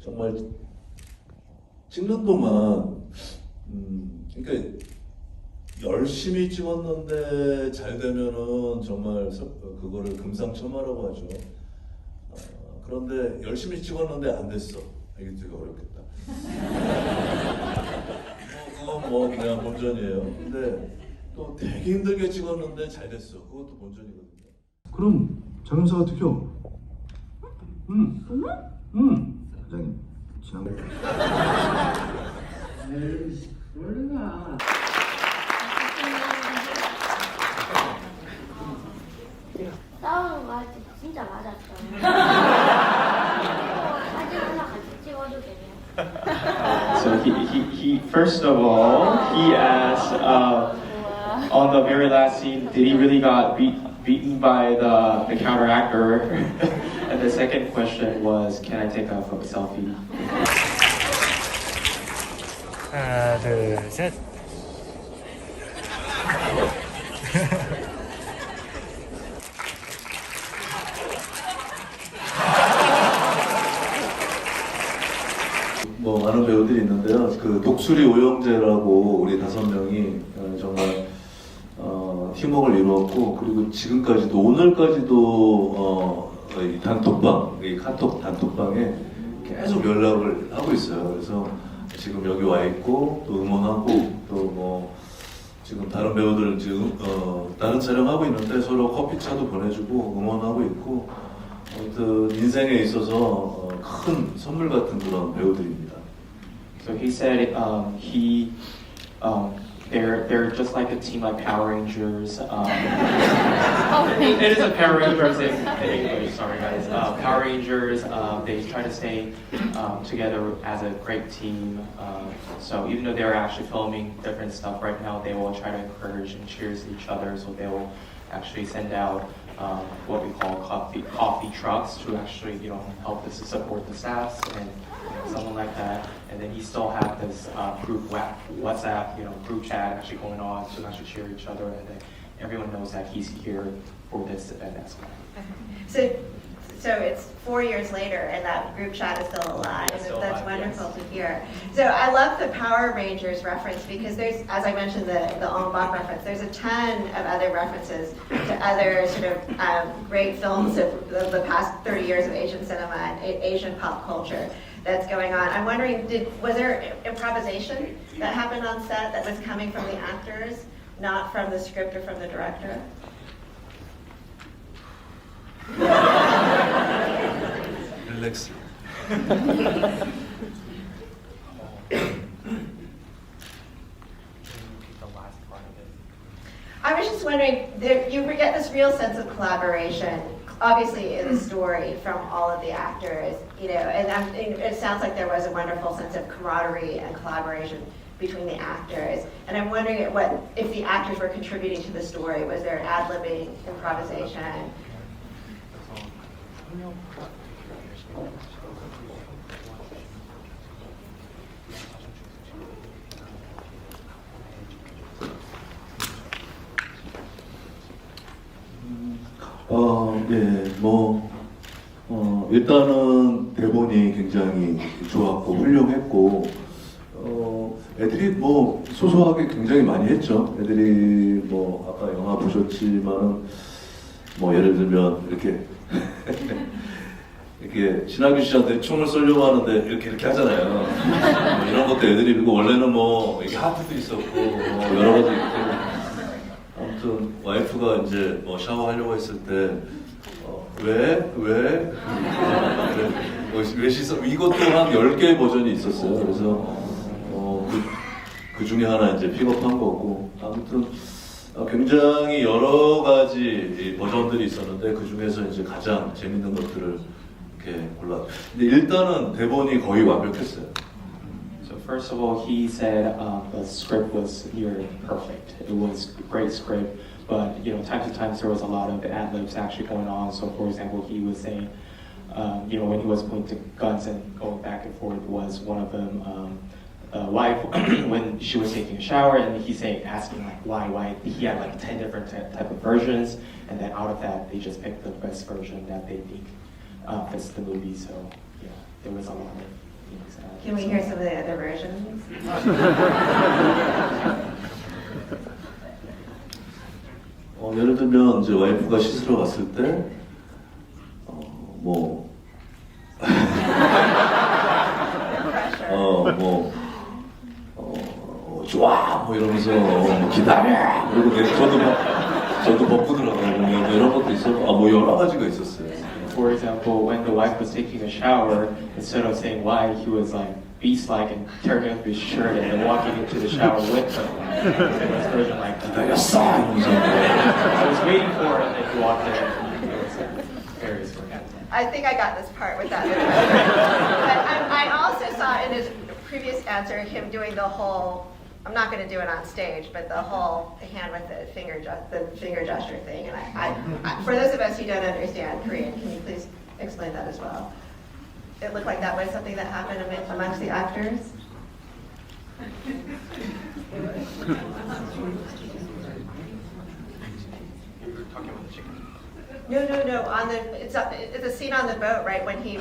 정말 찍는 동안 그러니까 열심히 찍었는데 잘 되면은 정말 그거를 금상첨화라고 하죠. 그런데 열심히 찍었는데 안 됐어. 이게 되게 어렵겠다. 그건 뭐 그냥 본전이에요. 근데 또 되게 힘들게 찍었는데 잘 됐어. 그것도 본전이거든요. 그럼 장영사가 어떻게요? 사장님 지난번 에이, 모르나. 싸우는 거 할 때 진짜 맞았어요. 사진 하나 같이 찍어도 되냐? So he first of all, he asked on the very last scene, did he really got beaten by the counteractor? And the second question was, can I take a selfie? 하나, 둘, 셋. 뭐 많은 배우들이 있는데요. 그 독수리 오영재라고 우리 5명이 정말 팀워크를 이루었고, 그리고 지금까지도 오늘까지도 이 단톡방, 이 카톡 단톡방에 계속 연락을 하고 있어요. 그래서 지금 여기 와 있고 또 응원하고 또 뭐 지금 다른 배우들 지금 다른 촬영하고 있는데 서로 커피차도 보내주고 응원하고 있고, 아무튼 인생에 있어서 큰 선물 같은 그런 배우들입니다. So he said they're just like a team like Power Rangers. It is a Power Rangers in English. Sorry guys. Power Rangers. They try to stay together as a great team. So even though they're actually filming different stuff right now, they will try to encourage and cheers each other. So they will actually send out what we call coffee trucks to actually help us to support the staff and something like that. And then you still have this group WhatsApp group chat actually going on to actually cheer each other, and then everyone knows that he's here for this event as well. So it's 4 years later, and that group chat is still alive. It's still That's alive, wonderful yes. to hear. So I love the Power Rangers reference because there's, as I mentioned, the En Bach reference. There's a ton of other references to other sort of great films of the past 30 years of Asian cinema and Asian pop culture that's going on. I'm wondering, was there improvisation that happened on set that was coming from the actors, not from the script or from the director? 릴렉스. I was just wondering, you get this real sense of collaboration, obviously in the story from all of the actors, and it sounds like there was a wonderful sense of camaraderie and collaboration between the actors. And I'm wondering if the actors were contributing to the story. Was there ad-libbing, improvisation? 일단은 대본이 굉장히 좋았고 훌륭했고, 애들이 뭐 소소하게 굉장히 많이 했죠. 애들이 뭐 아까 영화 보셨지만은 뭐 예를 들면 이렇게 이렇게 신하균 씨한테 총을 쏘려고 하는데 이렇게 하잖아요. 뭐 이런 것도 애들이, 그리고 원래는 뭐 이게 하트도 있었고 뭐 여러 가지 있고, 아무튼 와이프가 이제 뭐 샤워하려고 했을 때 왜 시선, 이것도 한 10개의 버전이 있었어요. 그래서 그 중에 하나 이제 픽업한 거고, 아무튼 굉장히 여러 가지 버전들이 있었는데 그 중에서 이제 가장 재밌는 것들을 이렇게 골라. 근데 일단은 대본이 거의 완벽했어요. So first of all, he said the script was near perfect. It was a great script, but time to time there was a lot of ad-libs actually going on. So for example, he was saying, when he was pointing guns and going back and forth, was one of them wife when she was taking a shower, and he's asking like why he had like 10 different type of versions, and then out of that they just picked the best version that they think fits the movie. So yeah, there was a lot of Can we hear some of the other versions? 예를 들면 이제 와이프가 씻으러 갔을 때 뭐 좋아 뭐 이러면서 기다려 그리고 저도 먹고들어가고 뭐 이런 것도 있었고 뭐 여러 가지가 있었어요. For example, when the wife was taking a shower, instead of saying why, he was like beast-like and tearing up his shirt and then walking into the shower with them. This version like 기다렸어 이러면서 I was waiting for it and then he walked in. It was various versions. I think I got this part with that. But I also saw in his previous answer him doing the whole, I'm not going to do it on stage, but the whole hand with the finger gesture thing. And I, for those of us who don't understand Korean, can you please explain that as well? It looked like that was something that happened amongst the actors. No. It's a scene on the boat, right? When he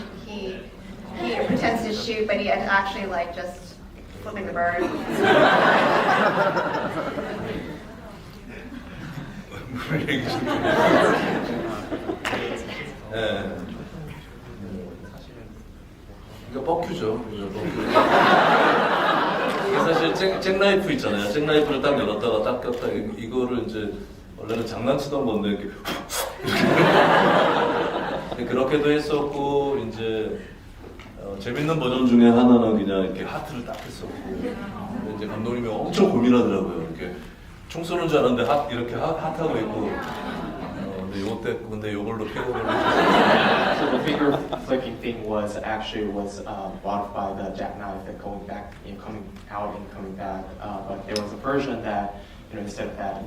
pretends to shoot, but he actually like just flipping the bird. 네. 그러니까 뻑큐죠. 이게 사실 잭나이프 있잖아요. 잭나이프를 딱 열었다가 딱 꼈다 이거를 이제 원래는 장난치던 건데 이렇게 그렇게도 했었고 이제 재밌는 버전 중에 하나는 그냥 이렇게 하트를 딱 했었고 이제 감독님이 엄청 고민하더라고요. 이렇게 총 쏘는 줄 알았는데 이렇게 하트하고 있고 근데 요걸로 피해를 So the finger flicking thing was brought by the jackknife and going back, coming out and coming back. But there was a version that, instead of that,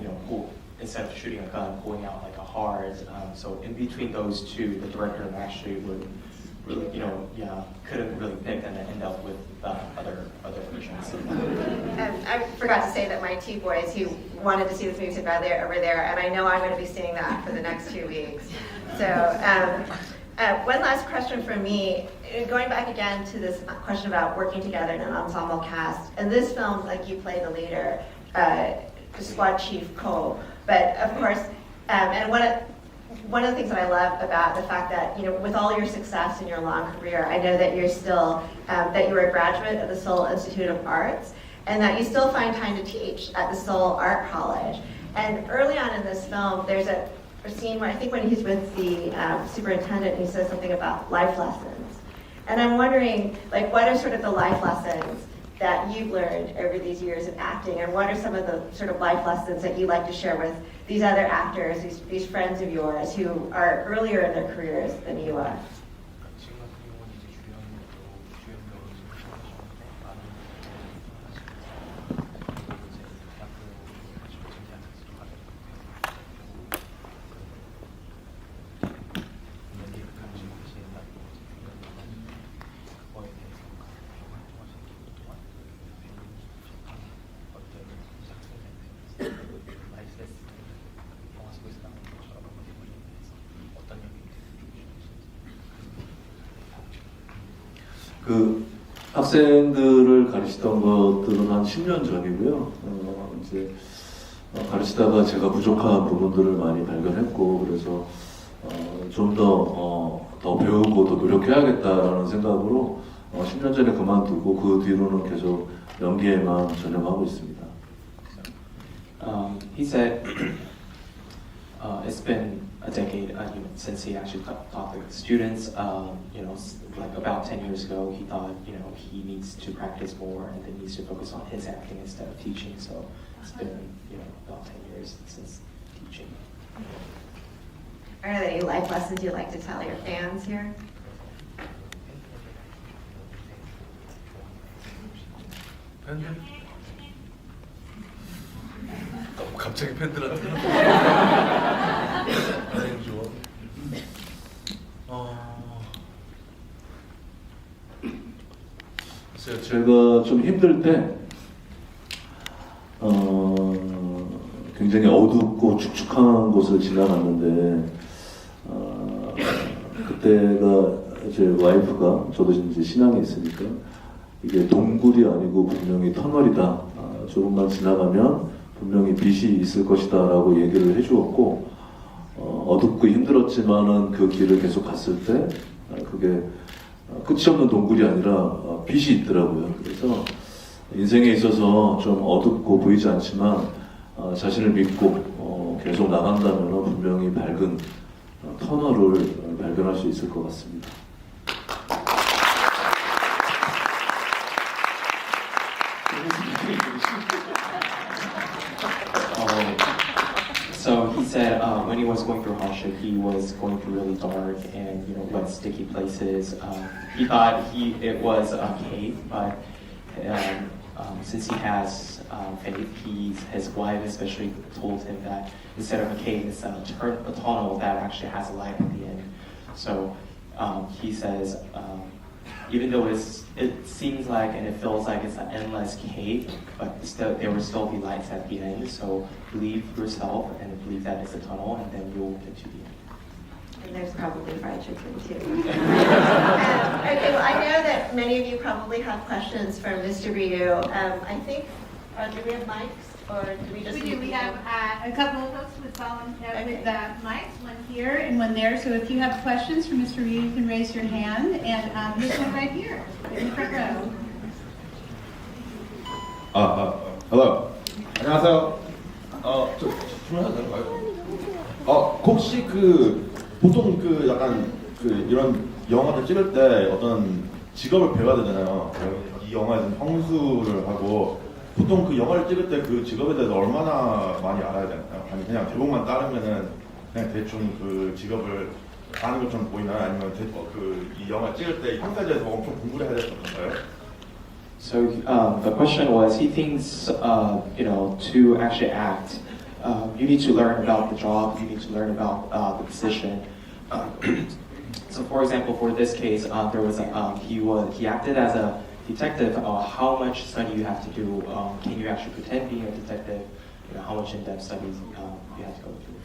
instead of shooting a gun, pulling out like a heart. So in between those two, the director actually would really, couldn't really pick and end up with other versions. And I forgot to say that my two boys who wanted to see this movie said over there, and I know I'm going to be seeing that for the next 2 weeks. So one last question from me, going back again to this question about working together in an ensemble cast. In this film, like you play the leader, Squad Chief Ko, but of course, and one of the things that I love about the fact that, with all your success in your long career, I know that you're still, that you were a graduate of the Seoul Institute of Arts, and that you still find time to teach at the Seoul Art College. And early on in this film, there's a scene where I think when he's with the superintendent, he says something about life lessons. And I'm wondering, what are sort of the life lessons that you've learned over these years of acting, and what are some of the sort of life lessons that you'd like to share with these other actors, these friends of yours who are earlier in their careers than you are? 그 학생들을 가르치던 것들은 한 10년 전이고요. 이제 가르치다가 제가 부족한 부분들을 많이 발견했고, 그래서 좀 더 배우고 더 노력해야겠다라는 생각으로 10년 전에 그만두고 그 뒤로는 계속 연기에만 전념하고 있습니다. He said it's been a decade since he actually taught the students. Like about 10 years ago, he thought he needs to practice more and then needs to focus on his acting instead of teaching. So it's been about 10 years since teaching. Are there any life lessons you'd like to tell your fans here? 팬들? 갑자기 팬들한테? 아니 좋아. 제가 좀 힘들 때 굉장히 어둡고 축축한 곳을 지나갔는데 그때가 제 와이프가 저도 이제 신앙이 있으니까 이게 동굴이 아니고 분명히 터널이다. 조금만 지나가면 분명히 빛이 있을 것이다 라고 얘기를 해주었고, 어둡고 힘들었지만은 그 길을 계속 갔을 때 그게 끝이 없는 동굴이 아니라 빛이 있더라고요. 그래서 인생에 있어서 좀 어둡고 보이지 않지만 자신을 믿고 계속 나간다면 분명히 밝은 터널을 발견할 수 있을 것 같습니다. So he said when he was going through hardship, he was going through really dark and wet, sticky places. He thought it was a cave, but since he has faith, his wife especially told him that instead of a cave, it's a tunnel that actually has a light at the end. So he says, even though it seems like and it feels like it's an endless cave, but there will still be lights at the end. So believe yourself and believe that it's a tunnel, and then you'll get to the end. And there's probably fried chicken too. Okay, well, I know that many of you probably have questions for Mr. Ryu. I think, do we have mics, or do we just? We do. We have a couple of folks with with the mics, one here and one there. So if you have questions for Mr. Ryu, you can raise your hand. And this one right here, in the front row. Hello. 안녕하세요. 질문해도 될까요? 혹시 보통 약간 이런 영화를 찍을 때 어떤 직업을 배워야 되잖아요. 이 영화에서는 형수를 하고 보통 그 영화를 찍을 때 그 직업에 대해서 얼마나 많이 알아야 되나요? 아니 그냥 제목만 따르면은 그냥 대충 그 직업을 아는 것처럼 보이나요? 아니면 이 영화 찍을 때 형사에 대해서 엄청 공부를 해야 되는 건가요? So the question was, he thinks, to actually act, you need to learn about the job, you need to learn about the position. So, for example, for this case, there was he acted as a detective. How much study you have to do? Can you actually pretend being a detective? How much in-depth studies you have to go through?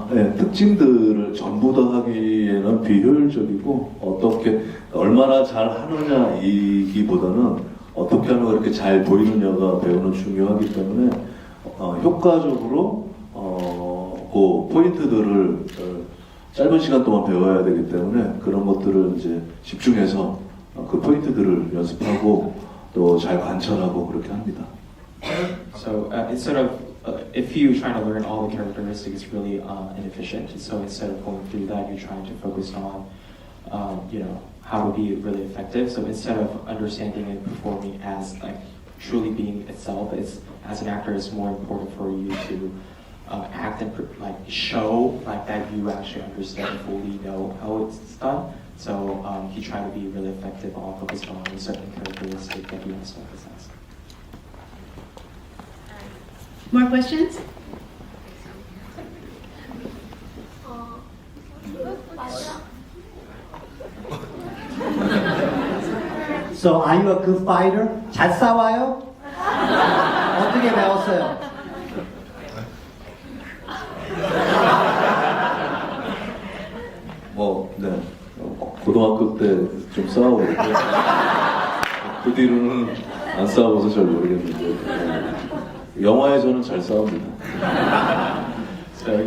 네, 특징들을 전부 다 하기에는 비효율적이고 얼마나 잘 하느냐이기보다는 어떻게 하는 거 이렇게 잘 보이느냐가 배우는 중요하기 때문에 효과적으로 그 포인트들을 짧은 시간 동안 배워야 되기 때문에 그런 것들을 이제 집중해서 그 포인트들을 연습하고 또 잘 관찰하고 그렇게 합니다. So instead of if you trying to learn all the characteristics, it's really inefficient. So instead of going through that, you're trying to focus on how to be really effective. So instead of understanding and performing as truly being itself, as an actor, it's more important for you to act and show that you actually understand and fully know how it's done. So he tried to be really effective on focusing on certain characteristics that he wants to emphasize. More questions? 맞아. So are you a good fighter? 잘 싸워요? 어떻게 배웠어요? 네. 고등학교 때 좀 싸우고 그 뒤로는 안 싸워서 잘 모르겠는데 영화에서는 잘 싸웁니다. So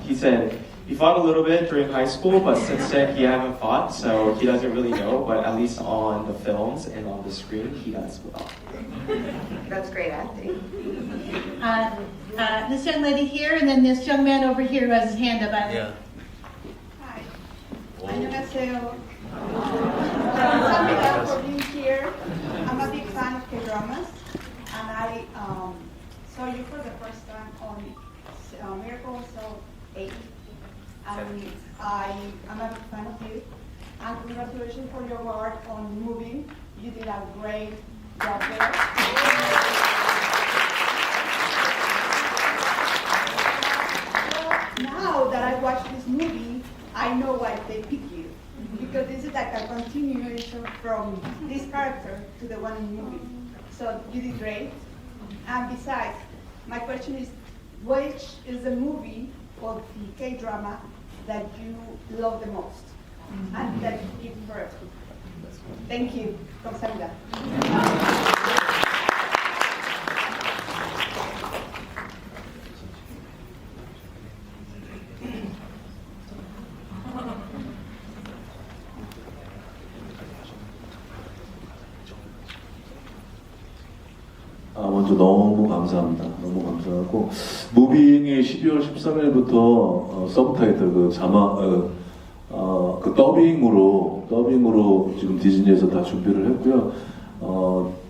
he said he fought a little bit during high school, but since then he haven't fought, so he doesn't really know. But at least on the films and on the screen, he does well. That's great acting. This young lady here, and then this young man over here who has his hand up. Yeah. Hi. 안녕하세요. Thank you for being here. I'm a big fan of K-dramas, and I saw you for the first time on Miracle So 8. And I'm a big fan of you. And congratulations for your work on Moving. You did a great job there. Now that I watched this movie, I know why they picked you. Because this is like a continuation from this character to the one in the movie. So you did great. And besides, my question is, which is the movie or the K-drama that you love the most and that you give birth to? Thank you. 감사합니다. 먼저 너무 감사합니다. 너무 감사하고 무빙이 12월 13일부터 서브타이틀 그 자막 그 더빙으로 지금 디즈니에서 다 준비를 했고요.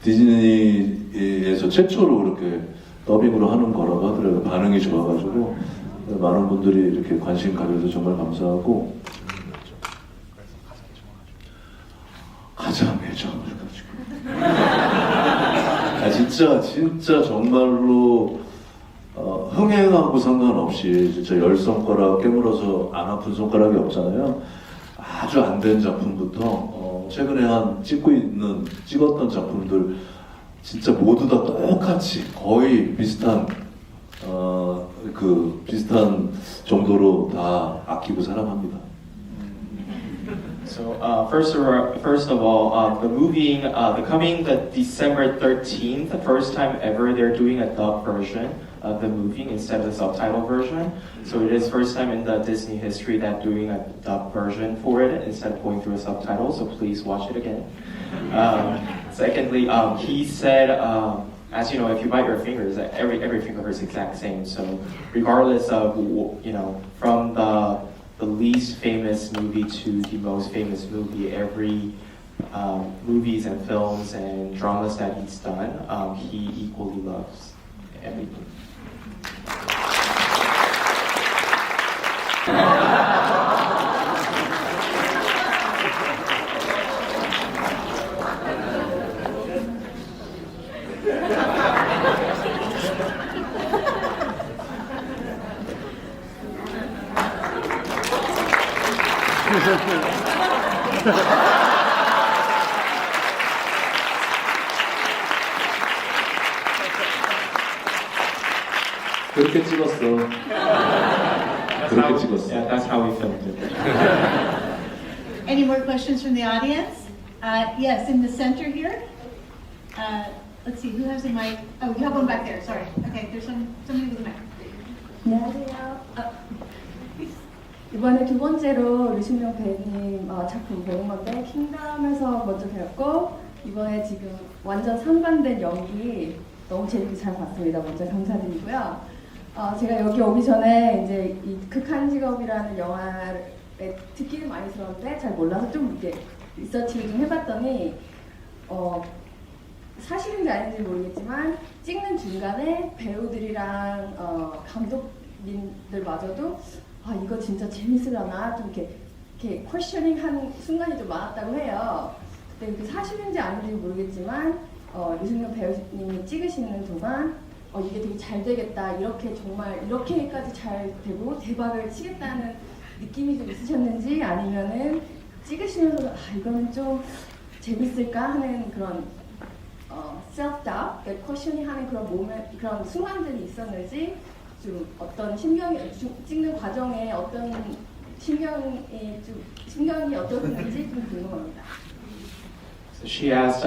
디즈니에서 최초로 이렇게 더빙으로 하는 거라고 하더라고요. 반응이 좋아가지고 많은 분들이 이렇게 관심 가져서 정말 감사하고 가장 애정을 가지고. 진짜 정말로 흥행하고 상관없이 진짜 10손가락 깨물어서 안 아픈 손가락이 없잖아요. 아주 안 된 작품부터 최근에 찍었던 작품들 진짜 모두 다 똑같이 거의 비슷한 비슷한 정도로 다 아끼고 사랑합니다. So first of all, the coming December 13th, the first time ever they're doing a dub version of the movie instead of the subtitle version. So it is first time in the Disney history that doing a dub version for it instead of going through a subtitle. So please watch it again. Secondly, he said, as you know, if you bite your fingers, every finger hurts the exact same. So regardless of from the least famous movie to the most famous movie, every movies and films and dramas that he's done, he equally loves everything. 그렇게 찍었어. 그렇게 찍었어. Yeah, that's how we filmed it. Any more questions from the audience? Yes, in the center here. Let's see, who has a mic? Oh, you have one back there. Sorry. Okay, there's somebody with a mic. 안녕하세요. 이번에 두 번째로 류승룡 배우님 작품 보는 건데 킹덤에서 먼저 배웠고 이번에 지금 완전 상반된 연기 너무 재밌게 잘 봤습니다. 먼저 감사드리고요. 제가 여기 오기 전에 이제 이 극한직업이라는 영화를 듣기는 많이 들었는데 잘 몰라서 좀 이렇게 리서치를 좀 해봤더니 사실인지 아닌지 모르겠지만 찍는 중간에 배우들이랑 감독님들마저도 이거 진짜 재밌으려나 좀 이렇게 퀘셔닝 하는 순간이 좀 많았다고 해요. 근데 그 사실인지 아닌지 모르겠지만 류승룡 배우님이 찍으시는 동안 이게 되게 잘 되겠다 이렇게 정말 이렇게까지 잘 되고 대박을 치겠다는 느낌이 좀 있으셨는지 아니면은 찍으시면서 이거는 좀 재밌을까 하는 그런 self-doubt, 퀘셔닝 하는 그런 순간들이 있었는지 좀 어떤 찍는 과정에 어떤 신경이 어떻는지 좀 궁금합니다. So she asked,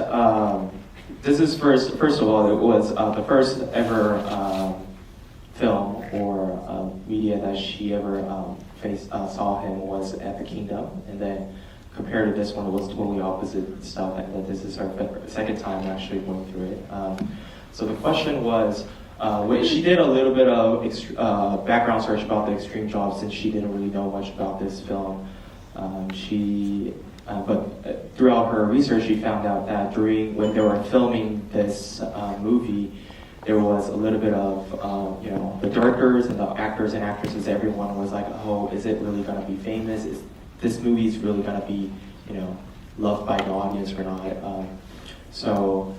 this is first of all, it was the first ever film or media that she ever saw him was at the Kingdom, and then compared to this one, it was totally opposite stuff, and that this is her second time actually going through it. So the question was, she did a little bit of background search about the extreme job since she didn't really know much about this film. But throughout her research, she found out that when they were filming this movie, there was a little bit of, the directors and the actors and actresses, everyone was like, oh, is it really going to be famous? Is this movie is really going to be, loved by the audience or not? So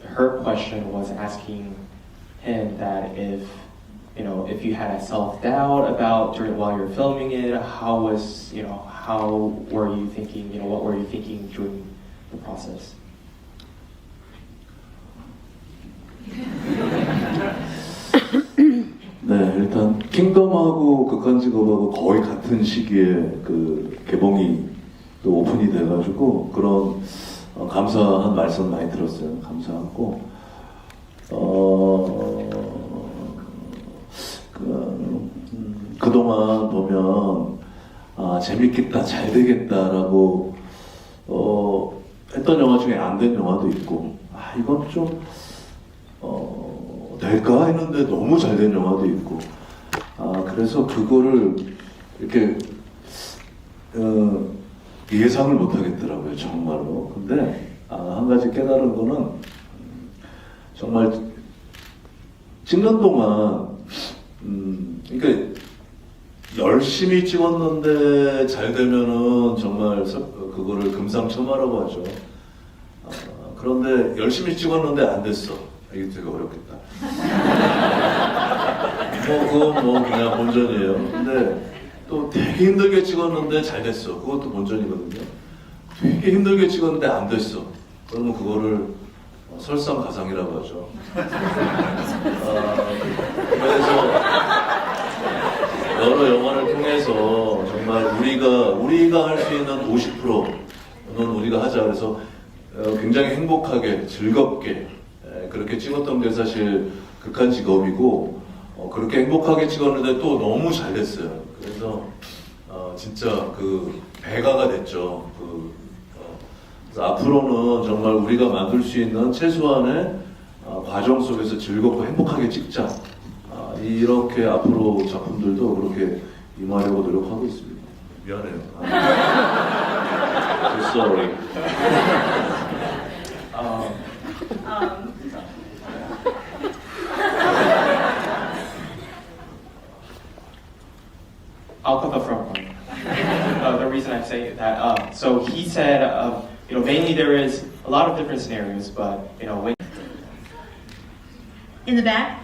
her question was asking him that if you had a self-doubt about while you're filming it, how were you thinking, what were you thinking during the process? 네, 일단 킹덤하고 극한직업하고 거의 같은 시기에 그 개봉이 또 오픈이 돼가지고 그런 감사한 말씀 많이 들었어요. 감사하고 그동안 보면 재밌겠다, 잘 되겠다라고 했던 영화 중에 안 된 영화도 있고 이건 좀 될까 했는데 너무 잘 된 영화도 있고 그래서 그거를 이렇게 예상을 못 하겠더라고요, 정말로. 근데 한 가지 깨달은 거는 정말 찍는 동안 그러니까 열심히 찍었는데 잘 되면은 정말 그거를 금상첨화라고 하죠. 그런데 열심히 찍었는데 안 됐어. 이게 되게 어렵겠다. 그건 그냥 본전이에요. 근데 또 되게 힘들게 찍었는데 잘 됐어. 그것도 본전이거든요. 되게 힘들게 찍었는데 안 됐어. 그러면 그거를 설상가상이라고 하죠. 그래서 여러 영화를 통해서 정말 우리가 할 수 있는 50%는 우리가 하자. 그래서 굉장히 행복하게 즐겁게 그렇게 찍었던 게 사실 극한직업이고 그렇게 행복하게 찍었는데 또 너무 잘 됐어요. 그래서 진짜 그 배가가 됐죠. 그래서 앞으로는 정말 우리가 만들 수 있는 최소한의 과정 속에서 즐겁고 행복하게 찍자. 이렇게 앞으로 작품들도 그렇게 임하려고 노력하고 있습니다. 미안해요. sorry. I'll cut the front one. The reason I say that, so he said, mainly there is a lot of different scenarios, but when In the back.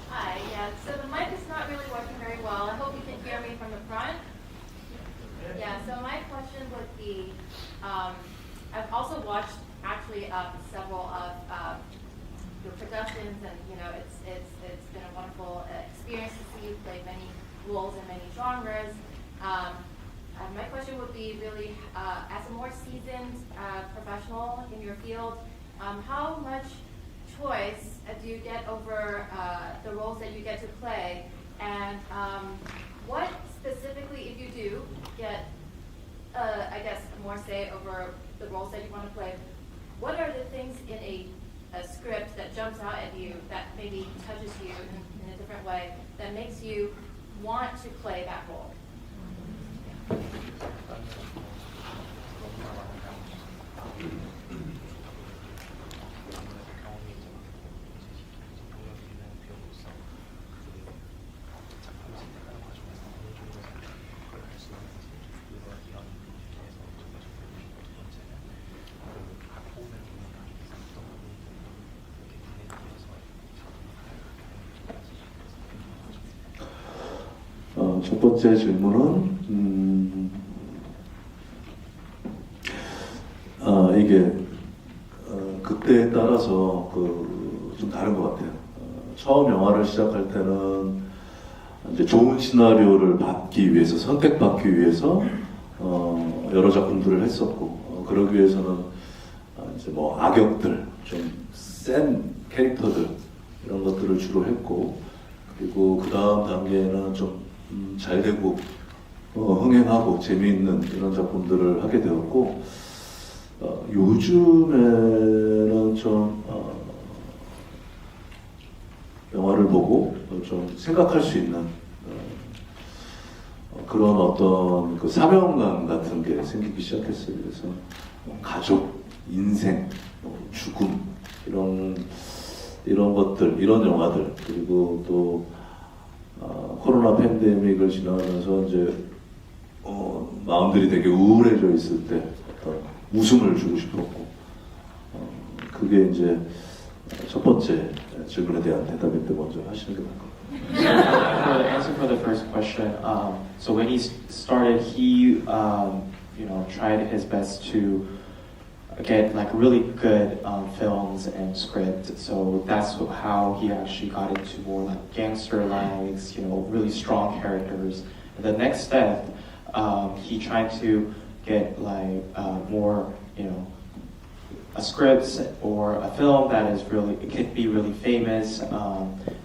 Hi, yeah, so the mic is not really working very well. I hope you can hear me from the front. Yeah, so my question would be, I've also watched actually several of your productions, and it's been a wonderful experience to see you play many roles in many genres. My question would be really, as a more seasoned professional in your field, how much choice do you get over the roles that you get to play, and what specifically, if you do get, I guess, more say over the roles that you want to play, what are the things in a script that jumps out at you that maybe touches you in a different way that makes you want to play that role? 첫 번째 질문은 이게 극대에 따라서 좀 다른 것 같아요. 처음 영화를 시작할 때는 이제 좋은 시나리오를 받기 위해서, 선택받기 위해서 여러 작품들을 했었고, 그러기 위해서는 이제 뭐 악역들, 좀 센 캐릭터들 이런 것들을 주로 했고, 그리고 그 다음 단계에는 좀 잘 되고 흥행하고 재미있는 이런 작품들을 하게 되었고, 요즘에는 좀 영화를 보고 좀 생각할 수 있는 그런 어떤 그 사명감 같은 게 생기기 시작했어요. 그래서 가족, 인생, 죽음 이런 것들, 이런 영화들, 그리고 또 코로나 팬데믹을 지나면서 이제 마음들이 되게 우울해져 있을 때 어떤 웃음을 주고 싶었고, 그게 이제 첫 번째 질문에 대한 대답인데 먼저 하시는 게 나을 것 같아요. For the answer for the first question, so when he started, he tried his best to get like really good films and script. So that's how he actually got into more like gangster likes, really strong characters. And the next step, he tried to get like more, a script or a film that is really, it could be really famous.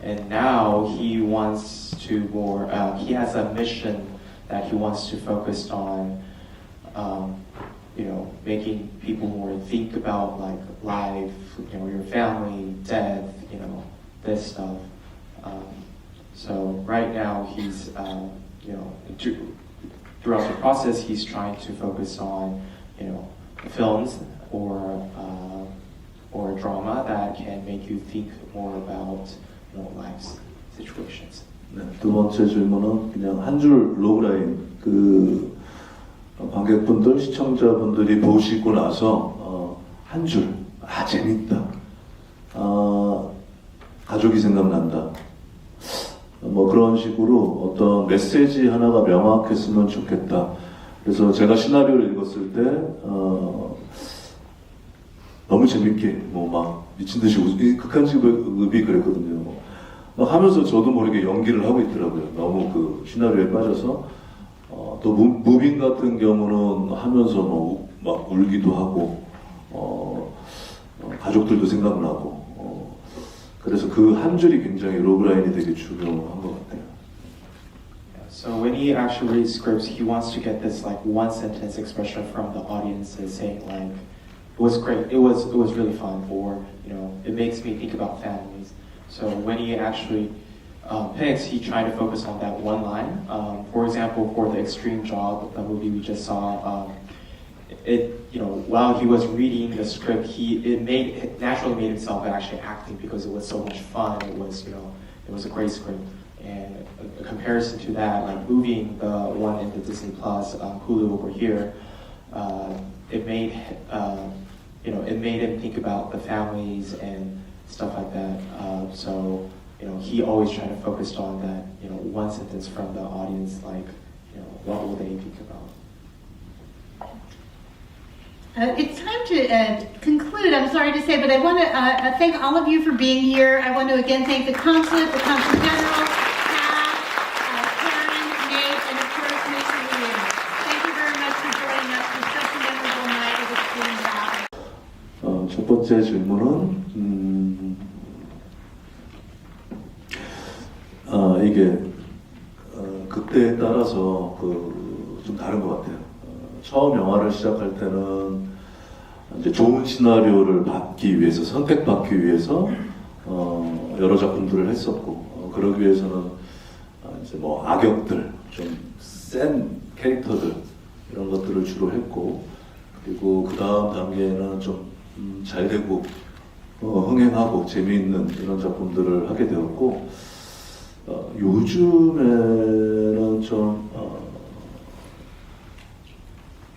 And now he wants to more, he has a mission that he wants to focus on, making people more think about like life, your family, death, this stuff. So right now he's, throughout the process, he's trying to focus on, films or drama that can make you think more about, life's situations. 네, 두 번째 질문은 그냥 한 줄 로그라인 관객분들, 시청자분들이 보시고 나서 한 줄, 재밌다, 가족이 생각난다, 뭐 그런 식으로 어떤 메시지 하나가 명확했으면 좋겠다. 그래서 제가 시나리오를 읽었을 때 너무 재밌게 막 미친 듯이 극한직업이 그랬거든요. 막 하면서 저도 모르게 연기를 하고 있더라고요. 너무 그 시나리오에 빠져서. 또 무빙 같은 경우는 하면서 막 울기도 하고 가족들도 생각나고 그래서 그 한 줄이 굉장히 로그라인이 되게 중요한 것 같아요. So when he actually reads scripts, he wants to get this like one sentence expression from the audiences saying like, it was great, it was really fun, or it makes me think about families. So when he actually picks, he tried to focus on that one line. For example, for the Extreme Job, the movie we just saw, while he was reading the script, it naturally made himself actually acting because it was so much fun. It was a great script. And a comparison to that, like moving the one in the Disney Plus Hulu over here, it made him think about the families and stuff like that. So he always tried to focus on that, one sentence from the audience, like, what will they think about? It's time to conclude, I'm sorry to say, but I want to thank all of you for being here. I want to again thank the consulate, the consul general, staff, Karen, Nate, and of course, Mr. Williams. Thank you very much for joining us for such a memorable night of Extreme Job. 첫 번째 질문은 이게 그때에 따라서 좀 다른 것 같아요. 처음 영화를 시작할 때는 이제 좋은 시나리오를 받기 위해서, 선택받기 위해서 여러 작품들을 했었고, 그러기 위해서는 이제 뭐 악역들, 좀 센 캐릭터들 이런 것들을 주로 했고, 그리고 그 다음 단계에는 좀 잘 되고 흥행하고 재미있는 이런 작품들을 하게 되었고, 요즘에는 좀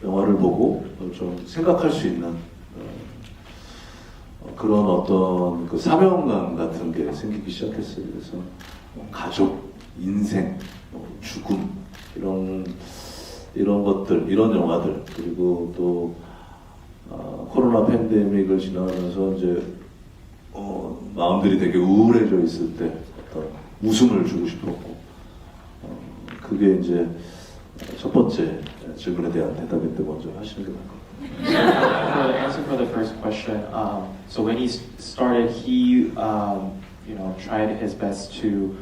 영화를 보고 좀 생각할 수 있는 그런 어떤 그 사명감 같은 게 생기기 시작했어요. 그래서 가족, 인생, 죽음 이런 것들, 이런 영화들, 그리고 또 코로나 팬데믹을 지나면서 이제 마음들이 되게 우울해져 있을 때 어떤 웃음을 주고 싶었고, 그게 이제 첫 번째 질문에 대한 대답인데 먼저 하시는 게 나을 것 같아요. For the answer for the first question, so when he started, he tried his best to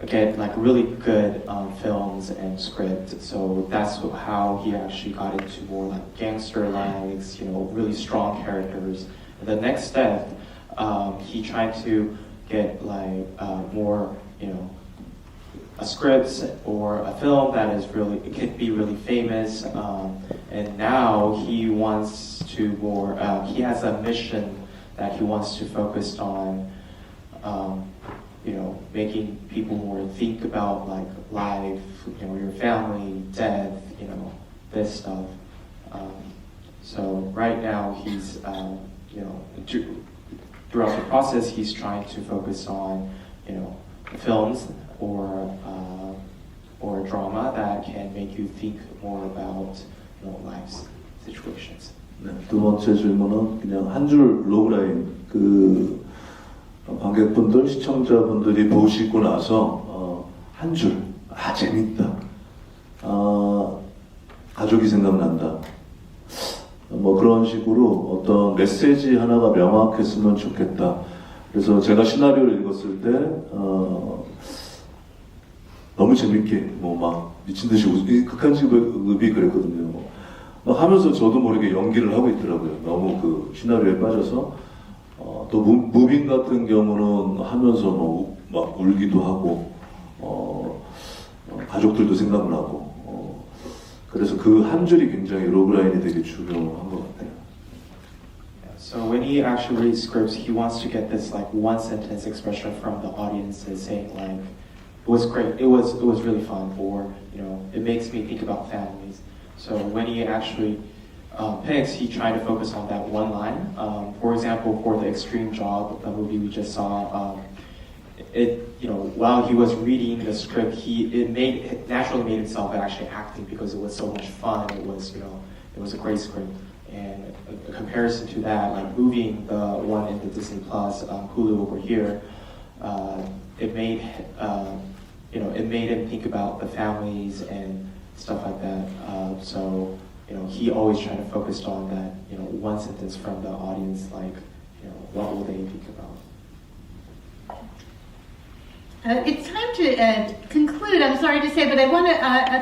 get like really good films and script. So that's how he actually got into more like gangster likes, really strong characters. And the next step, he tried to get like more, a script or a film that is really, it could be really famous. And now he wants to more, he has a mission that he wants to focus on, making people more think about like life, your family, death, this stuff. So right now he's, throughout the process, he's trying to focus on, films or drama that can make you think more about, life's situations. 네, 두 번째 질문은 그냥 한 줄 로그라인. 관객분들, 시청자분들이 보시고 나서 한 줄, 재밌다. 가족이 생각난다. 뭐 그런 식으로 어떤 메시지 하나가 명확했으면 좋겠다. 그래서 제가 시나리오를 읽었을 때 너무 재밌게 뭐 막 미친 듯이 극한직업이 그랬거든요. 막 하면서 저도 모르게 연기를 하고 있더라고요. 너무 그 시나리오에 빠져서 또 무빙 같은 경우는 하면서 뭐 막 울기도 하고 가족들도 생각나고 그래서 그 한 줄이 굉장히 로그라인이 되게 중요한 것 같아요. So when he actually reads scripts, he wants to get this like one sentence expression from the audiences saying like, "It was great. It was really fun," or "It makes me think about families." So when he actually picks, he tried to focus on that one line. For example, for the Extreme Job, the movie we just saw, while he was reading the script, it naturally made himself actually acting because it was so much fun. It was a great script. And a comparison to that, like moving the one into Disney Plus, Hulu over here, it made him think about the families and stuff like that. So he always tried to focus on that, one sentence from the audience, like, what will they think about? It's time to conclude. I'm sorry to say, but I want to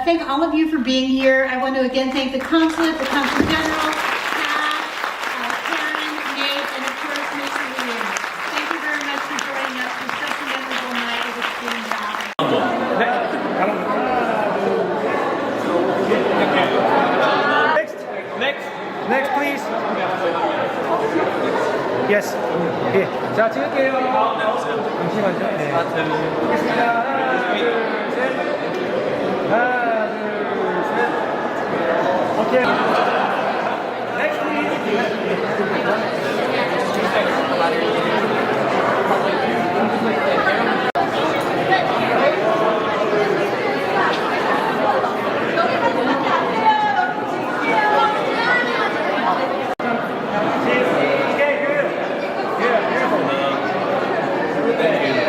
thank all of you for being here. I want to again thank the consulate, the consul general, staff, Karen, Nate, and of course, Mr. Williams. Thank you very much for joining us for such a memorable night of Extreme Job. Next, please. Yes. 예. 자, 찍을게요. 잠시만요. 네. 보겠습니다. 하나, 둘, 셋. 하나, 둘, 셋. 오케이. Next, please. Thank you.